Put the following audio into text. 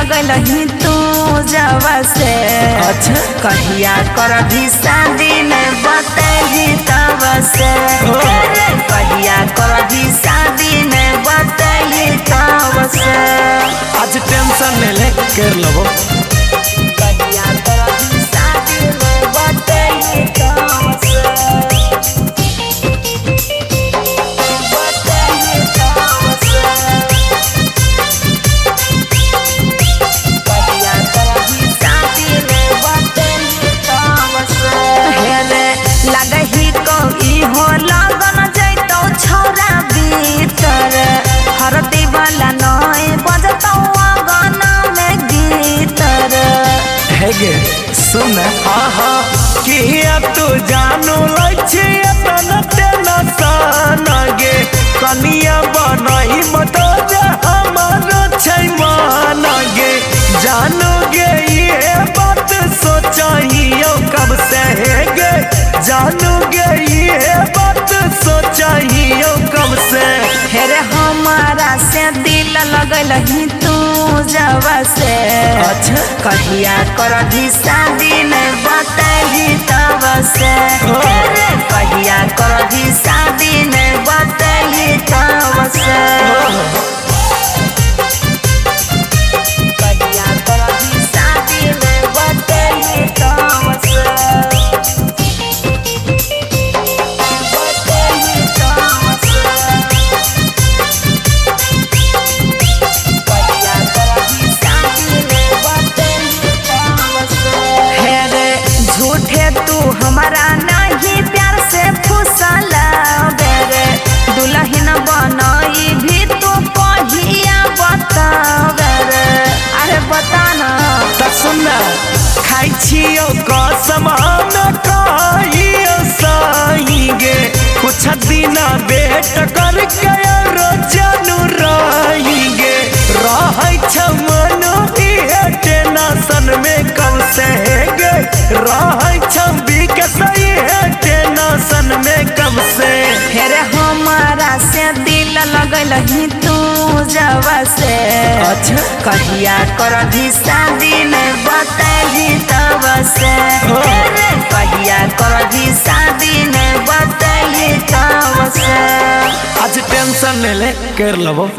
लगल ही तू जवा से। अच्छा कहिया कर भी शादी में बतही तब से। कहिया कर भी शादी में बतही तब से। आज टेंशन ले ले कर लबो। कहिया कर भी शादी में बतही तब से। सुन किया तू जानू लछे गे कनिया बनाई बता हमारो छैमान गे जानू गे ये बात सोचाइयो कब से गे जानू गे ये बात सोचाइयो कब से। हेरे हमारा से दिल लगल ही तू जवा से। अच्छा कहिया कर भी शादी में बतही तब से। कहिया कर भी शादी में बतही तब से। कहिया कर भी शादी में बतही तब से। हमारा नहीं प्यार से फुसला बेरे दुल्हन बनाई भी तो कहिया बतावे रे। अरे बता ना त सुनना खाई छियो कसम हम कहियो सही गे कुछ दिन बेट करके रोजानु रही गे रहै छ मनो टेंशन में कब से गे रहै छ सही है टेंशन में कब से। हेरे हमारा से दिल लगल ही तू जवा से। अच्छा कहिया कर भी शादी में बतही तब से। कहिया कर भी शादी में बतही तब से। आज टेंशन ले ले कर लबो।